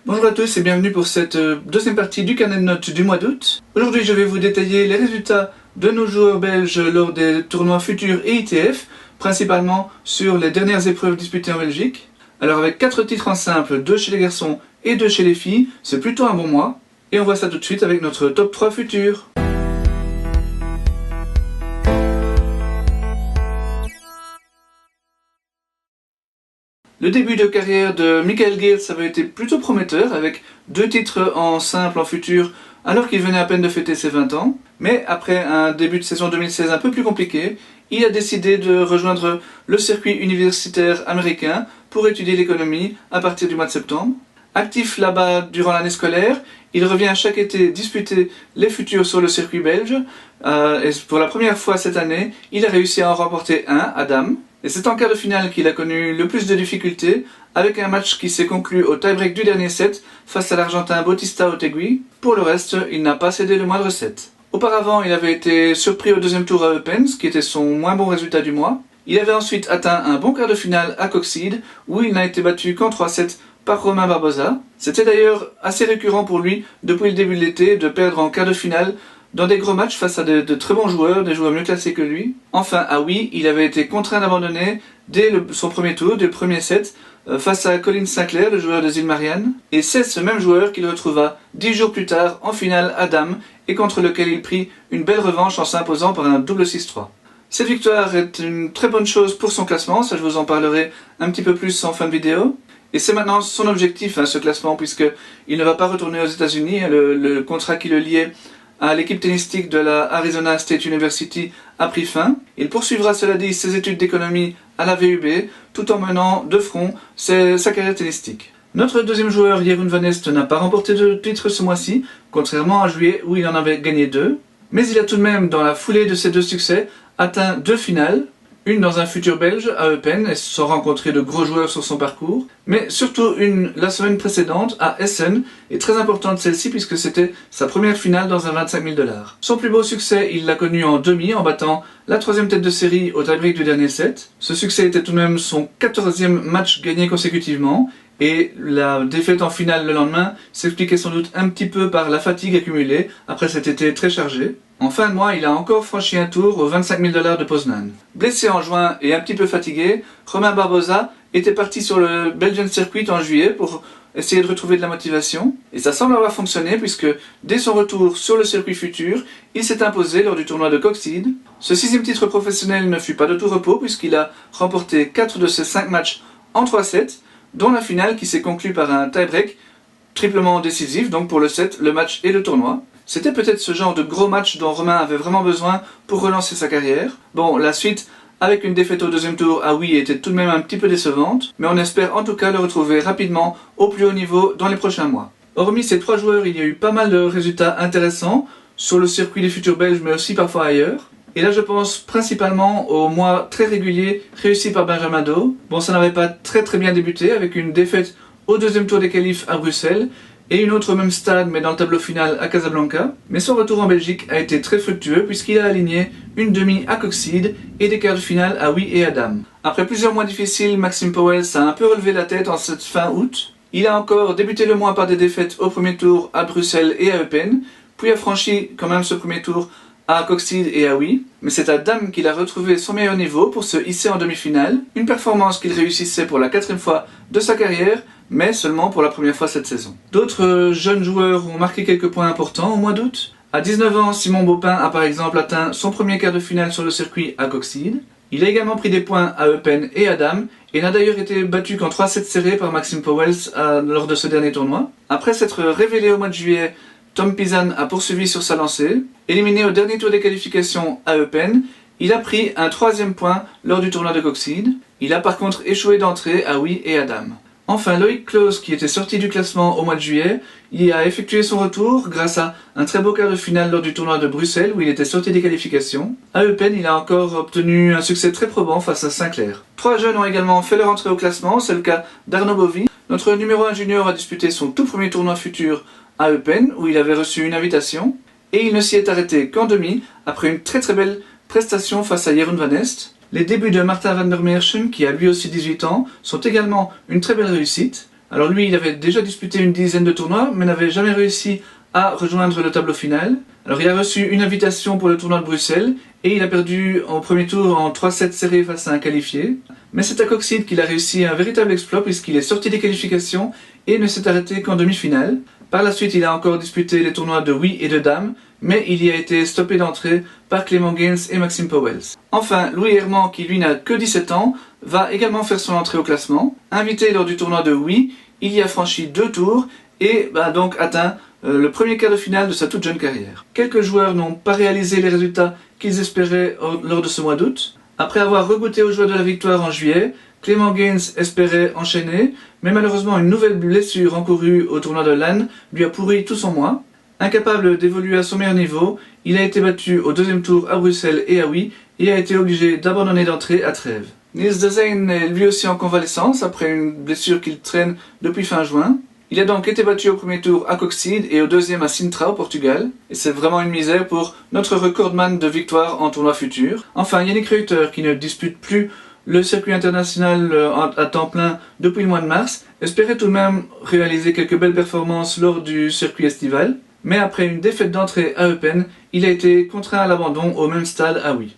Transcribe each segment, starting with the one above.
Bonjour à tous et bienvenue pour cette deuxième partie du carnet de notes du mois d'août. Aujourd'hui je vais vous détailler les résultats de nos joueurs belges lors des tournois futurs et ITF, principalement sur les dernières épreuves disputées en Belgique. Alors avec 4 titres en simple, 2 chez les garçons et 2 chez les filles, c'est plutôt un bon mois. Et on voit ça tout de suite avec notre top 3 futur. Le début de carrière de Michael Geerts avait été plutôt prometteur, avec 2 titres en simple en futur, alors qu'il venait à peine de fêter ses 20 ans. Mais après un début de saison 2016 un peu plus compliqué, il a décidé de rejoindre le circuit universitaire américain pour étudier l'économie à partir du mois de septembre. Actif là-bas durant l'année scolaire, il revient chaque été disputer les futurs sur le circuit belge. Et pour la première fois cette année, il a réussi à en remporter un à dames. Et c'est en quart de finale qu'il a connu le plus de difficultés, avec un match qui s'est conclu au tie-break du dernier set face à l'Argentin Bautista Otegui. Pour le reste, il n'a pas cédé le moindre set. Auparavant, il avait été surpris au deuxième tour à Eupen, ce qui était son moins bon résultat du mois. Il avait ensuite atteint un bon quart de finale à Coxyde, où il n'a été battu qu'en 3-7 par Romain Barbosa. C'était d'ailleurs assez récurrent pour lui, depuis le début de l'été, de perdre en quart de finale dans des gros matchs face à de très bons joueurs, des joueurs mieux classés que lui. Enfin, à Huy, il avait été contraint d'abandonner dès son premier tour, dès le premier set, face à Colin Sinclair, le joueur des îles Mariannes. Et c'est ce même joueur qu'il retrouva 10 jours plus tard en finale à dames, et contre lequel il prit une belle revanche en s'imposant par un double 6-3. Cette victoire est une très bonne chose pour son classement, ça je vous en parlerai un petit peu plus en fin de vidéo. Et c'est maintenant son objectif, ce classement, puisqu'il ne va pas retourner aux États-Unis. Le contrat qui le liait à l'équipe tennistique de la Arizona State University a pris fin. Il poursuivra, cela dit, ses études d'économie à la VUB, tout en menant de front sa carrière tennistique. Notre deuxième joueur, Jeroen van Est, n'a pas remporté de titre ce mois-ci, contrairement à juillet où il en avait gagné 2. Mais il a tout de même, dans la foulée de ces 2 succès, atteint 2 finales. Une dans un futur belge à Eupen, et sans rencontrer de gros joueurs sur son parcours, mais surtout une la semaine précédente à Essen, et très importante celle-ci puisque c'était sa première finale dans un 25 000 $. Son plus beau succès, il l'a connu en demi en battant la 3e tête de série au tie-break du dernier set. Ce succès était tout de même son 14e match gagné consécutivement, et la défaite en finale le lendemain s'expliquait sans doute un petit peu par la fatigue accumulée après cet été très chargé. En fin de mois, il a encore franchi un tour aux 25 000 $ de Poznan. Blessé en juin et un petit peu fatigué, Romain Barbosa était parti sur le Belgian Circuit en juillet pour essayer de retrouver de la motivation. Et ça semble avoir fonctionné puisque dès son retour sur le circuit futur, il s'est imposé lors du tournoi de Coxyde. Ce 6e titre professionnel ne fut pas de tout repos puisqu'il a remporté 4 de ses 5 matchs en 3-7, dont la finale qui s'est conclue par un tie-break triplement décisif, donc pour le set, le match et le tournoi. C'était peut-être ce genre de gros match dont Romain avait vraiment besoin pour relancer sa carrière. Bon, la suite, avec une défaite au deuxième tour à Huy, était tout de même un petit peu décevante, mais on espère en tout cas le retrouver rapidement au plus haut niveau dans les prochains mois. Hormis ces 3 joueurs, il y a eu pas mal de résultats intéressants sur le circuit des futurs belges, mais aussi parfois ailleurs. Et là je pense principalement aux mois très réguliers réussis par Benjamin Do. Bon, ça n'avait pas très bien débuté, avec une défaite au deuxième tour des qualifs à Bruxelles, et une autre au même stade mais dans le tableau final à Casablanca. Mais son retour en Belgique a été très fructueux puisqu'il a aligné une demi à Coxyde et des quarts de finale à Huy et à dames. Après plusieurs mois difficiles, Maxime Powell a un peu relevé la tête en cette fin août. Il a encore débuté le mois par des défaites au premier tour à Bruxelles et à Eupen, puis a franchi quand même ce premier tour à Coxyde et à Huy, mais c'est à dames qu'il a retrouvé son meilleur niveau pour se hisser en demi-finale, une performance qu'il réussissait pour la 4e fois de sa carrière, mais seulement pour la première fois cette saison. D'autres jeunes joueurs ont marqué quelques points importants au mois d'août. À 19 ans, Simon Baupin a par exemple atteint son premier quart de finale sur le circuit à Coxyde. Il a également pris des points à Eupen et à dames, et n'a d'ailleurs été battu qu'en 3-7 serrés par Maxime Powell lors de ce dernier tournoi. Après s'être révélé au mois de juillet, Tom Pizan a poursuivi sur sa lancée. Éliminé au dernier tour des qualifications à Eupen, il a pris un 3e point lors du tournoi de Coxyde. Il a par contre échoué d'entrée à Huy et à dames. Enfin, Loïc Klose, qui était sorti du classement au mois de juillet, y a effectué son retour grâce à un très beau quart de finale lors du tournoi de Bruxelles où il était sorti des qualifications. À Eupen, il a encore obtenu un succès très probant face à Sinclair. 3 jeunes ont également fait leur entrée au classement, c'est le cas d'Arnaud Bovy. Notre numéro 1 junior a disputé son tout premier tournoi futur à Eupen où il avait reçu une invitation et il ne s'y est arrêté qu'en demi après une très belle prestation face à Jeroen van Est. Les débuts de Martin van der Meerschen, qui a lui aussi 18 ans, sont également une très belle réussite. Alors lui, il avait déjà disputé une dizaine de tournois, mais n'avait jamais réussi à rejoindre le tableau final. Alors il a reçu une invitation pour le tournoi de Bruxelles, et il a perdu au premier tour en 3-7 serrés face à un qualifié. Mais c'est à Coxide qu'il a réussi un véritable exploit puisqu'il est sorti des qualifications et ne s'est arrêté qu'en demi-finale. Par la suite, il a encore disputé les tournois de oui et de dames, mais il y a été stoppé d'entrée par Clément Gaines et Maxime Powells. Enfin, Louis Herman, qui lui n'a que 17 ans, va également faire son entrée au classement. Invité lors du tournoi de oui, il y a franchi 2 tours et a donc atteint le premier quart de finale de sa toute jeune carrière. Quelques joueurs n'ont pas réalisé les résultats qu'ils espéraient lors de ce mois d'août. Après avoir regoûté aux joies de la victoire en juillet, Clément Gaines espérait enchaîner, mais malheureusement une nouvelle blessure encourue au tournoi de Lannes lui a pourri tout son mois. Incapable d'évoluer à son meilleur niveau, il a été battu au deuxième tour à Bruxelles et à Oui et a été obligé d'abandonner d'entrée à Trèves. Niels de Zeyn est lui aussi en convalescence après une blessure qu'il traîne depuis fin juin. Il a donc été battu au premier tour à Coxide et au deuxième à Sintra au Portugal. Et c'est vraiment une misère pour notre recordman de victoires en tournoi futur. Enfin, Yannick Reuter, qui ne dispute plus le circuit international à temps plein depuis le mois de mars, espérait tout de même réaliser quelques belles performances lors du circuit estival. Mais après une défaite d'entrée à Eupen, il a été contraint à l'abandon au même stade à Oui.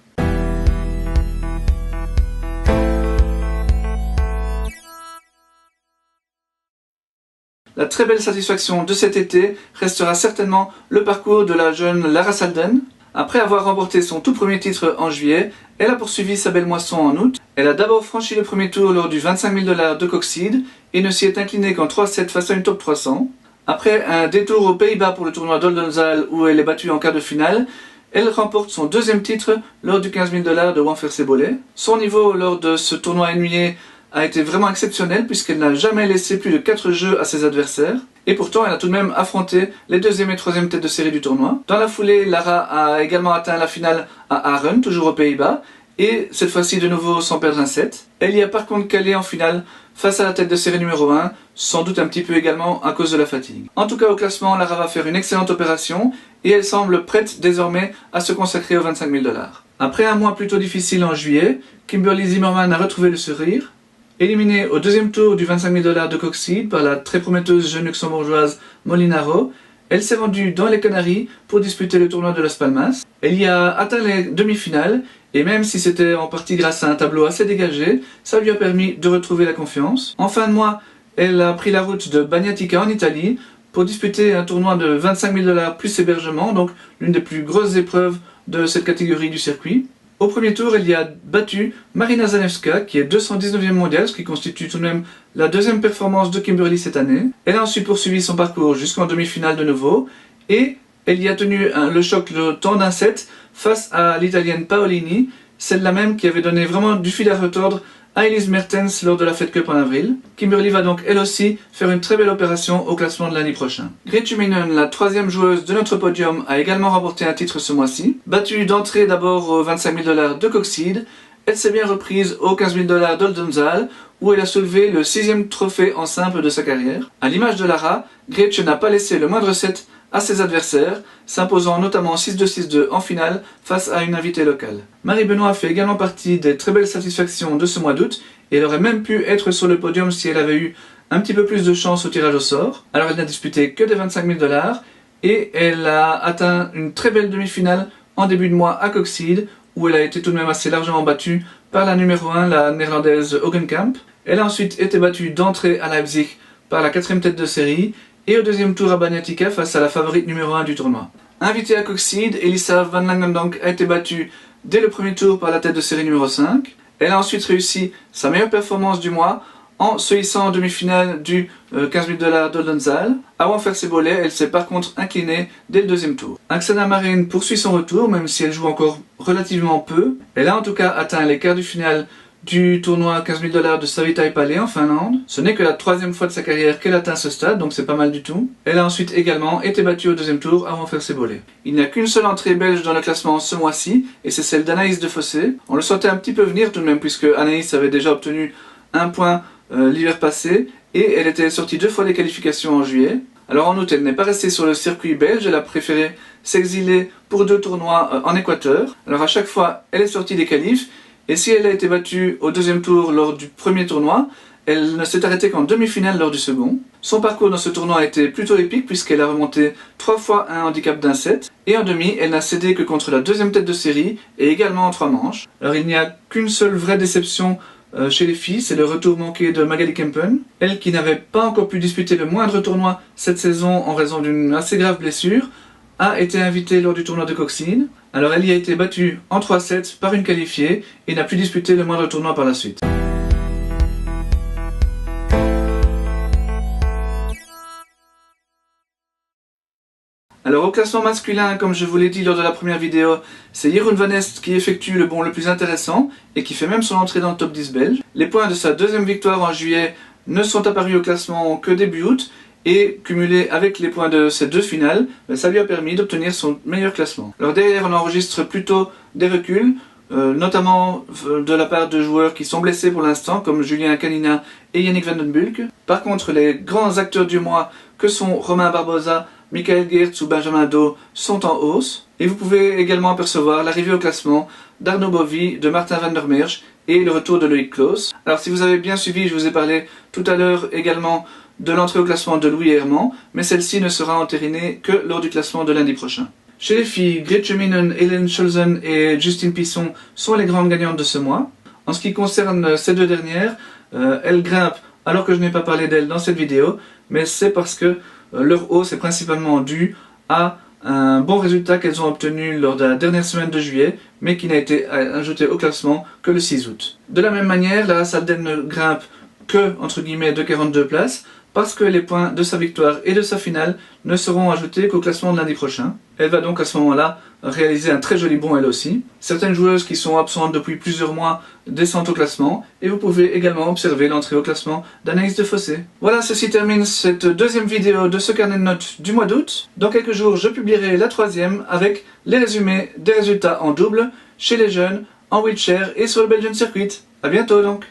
La très belle satisfaction de cet été restera certainement le parcours de la jeune Lara Salden. Après avoir remporté son tout premier titre en juillet, elle a poursuivi sa belle moisson en août. Elle a d'abord franchi le premier tour lors du 25 000 $ de Coxide et ne s'y est inclinée qu'en 3-7 face à une top 300. Après un détour aux Pays-Bas pour le tournoi d'Oldenzaal où elle est battue en quart de finale, elle remporte son deuxième titre lors du 15 000 $ de Wanfersebolet. Son niveau lors de ce tournoi ennuyé a été vraiment exceptionnel puisqu'elle n'a jamais laissé plus de 4 jeux à ses adversaires. Et pourtant, elle a tout de même affronté les deuxième et troisième têtes de série du tournoi. Dans la foulée, Lara a également atteint la finale à Aren, toujours aux Pays-Bas, et cette fois-ci de nouveau sans perdre un set. Elle y a par contre calé en finale face à la tête de série numéro 1, sans doute un petit peu également à cause de la fatigue. En tout cas au classement, Lara va faire une excellente opération et elle semble prête désormais à se consacrer aux 25 000 $. Après un mois plutôt difficile en juillet, Kimberly Zimmerman a retrouvé le sourire. Éliminée au deuxième tour du 25 000 $ de Coxide par la très prometteuse jeune luxembourgeoise Molinaro, elle s'est rendue dans les Canaries pour disputer le tournoi de Las Palmas. Elle y a atteint les demi-finales et même si c'était en partie grâce à un tableau assez dégagé, ça lui a permis de retrouver la confiance. En fin de mois, elle a pris la route de Bagnatica en Italie pour disputer un tournoi de 25 000 $ plus hébergement, donc l'une des plus grosses épreuves de cette catégorie du circuit. Au premier tour, elle y a battu Marina Zanevska, qui est 219e mondiale, ce qui constitue tout de même la deuxième performance de Kimberly cette année. Elle a ensuite poursuivi son parcours jusqu'en demi-finale de nouveau, et elle y a tenu le choc le temps d'un set face à l'italienne Paolini, celle-là même qui avait donné vraiment du fil à retordre à Elise Mertens lors de la Fed Cup en avril. Kimberly va donc elle aussi faire une très belle opération au classement de l'année prochaine. Grete Minen, la troisième joueuse de notre podium, a également remporté un titre ce mois-ci. Battue d'entrée d'abord aux 25 000 $ de Coxide, elle s'est bien reprise aux 15 000 $ d'Oldenzaal, où elle a soulevé le 6e trophée en simple de sa carrière. À l'image de Lara, Grete n'a pas laissé le moindre set à ses adversaires, s'imposant notamment 6-2-6-2 en finale face à une invitée locale. Marie Benoît fait également partie des très belles satisfactions de ce mois d'août, et elle aurait même pu être sur le podium si elle avait eu un petit peu plus de chance au tirage au sort. Alors elle n'a disputé que des 25 000 $, et elle a atteint une très belle demi-finale en début de mois à Coxide, où elle a été tout de même assez largement battue par la numéro 1, la néerlandaise Hogenkamp. Elle a ensuite été battue d'entrée à Leipzig par la 4e tête de série, et au deuxième tour à Bagnatica face à la favorite numéro 1 du tournoi. Invitée à Coxide, Elisa Van Langendonk a été battue dès le premier tour par la tête de série numéro 5. Elle a ensuite réussi sa meilleure performance du mois en se hissant en demi-finale du 15 000 $ d'Oldenzaal. À Wanfersebolet, elle s'est par contre inclinée dès le deuxième tour. Aksana Marin poursuit son retour, même si elle joue encore relativement peu. Elle a en tout cas atteint les quarts du finale du tournoi 15 000 $ de Savitaipale en Finlande. Ce n'est que la troisième fois de sa carrière qu'elle atteint ce stade, donc c'est pas mal du tout. Elle a ensuite également été battue au deuxième tour à Wanfersebolet. Il n'y a qu'une seule entrée belge dans le classement ce mois-ci, et c'est celle d'Anaïs Defossé. On le sentait un petit peu venir tout de même, puisque Anaïs avait déjà obtenu un point l'hiver passé, et elle était sortie 2 fois des qualifications en juillet. Alors en août, elle n'est pas restée sur le circuit belge, elle a préféré s'exiler pour 2 tournois en Équateur. Alors à chaque fois, elle est sortie des qualifs, et si elle a été battue au deuxième tour lors du premier tournoi, Elle ne s'est arrêtée qu'en demi-finale lors du second. Son parcours dans ce tournoi a été plutôt épique puisqu'elle a remonté 3 fois un handicap d'un set. Et en demi, elle n'a cédé que contre la deuxième tête de série et également en 3 manches. Alors il n'y a qu'une seule vraie déception chez les filles, c'est le retour manqué de Magali Kempen. Elle qui n'avait pas encore pu disputer le moindre tournoi cette saison en raison d'une assez grave blessure, a été invitée lors du tournoi de Coxine. Alors elle y a été battue en 3 sets par une qualifiée et n'a pu disputer le moindre tournoi par la suite. Alors au classement masculin, comme je vous l'ai dit lors de la première vidéo, c'est Jeroen van Est qui effectue le bond le plus intéressant et qui fait même son entrée dans le top 10 belge. Les points de sa deuxième victoire en juillet ne sont apparus au classement que début août et cumulés avec les points de ces 2 finales, ça lui a permis d'obtenir son meilleur classement. Alors derrière on enregistre plutôt des reculs, notamment de la part de joueurs qui sont blessés pour l'instant comme Julien Canina et Yannick van den Bulck. Par contre les grands acteurs du mois que sont Romain Barbosa, Michael Geerts ou Benjamin Do sont en hausse. Et vous pouvez également apercevoir l'arrivée au classement d'Arnaud Bovy, de Martin van der Merch et le retour de Loïc Claus. Alors si vous avez bien suivi, je vous ai parlé tout à l'heure également de l'entrée au classement de Louis Herman, mais celle-ci ne sera entérinée que lors du classement de lundi prochain. Chez les filles, Gretchen Minen, Hélène Scholzen et Justine Pisson sont les grandes gagnantes de ce mois. En ce qui concerne ces 2 dernières, elles grimpent alors que je n'ai pas parlé d'elles dans cette vidéo, mais c'est parce que leur hausse est principalement due à un bon résultat qu'elles ont obtenu lors de la dernière semaine de juillet, mais qui n'a été ajouté au classement que le 6 août. De la même manière, la Salden ne grimpe que, entre guillemets, de 42 places, parce que les points de sa victoire et de sa finale ne seront ajoutés qu'au classement de lundi prochain. Elle va donc à ce moment-là réaliser un très joli bond elle aussi. Certaines joueuses qui sont absentes depuis plusieurs mois descendent au classement, et vous pouvez également observer l'entrée au classement d'Anaïs Defossé. Voilà, ceci termine cette deuxième vidéo de ce carnet de notes du mois d'août. Dans quelques jours, je publierai la 3e avec les résumés des résultats en double, chez les jeunes, en wheelchair et sur le Belgian Circuit. A bientôt donc!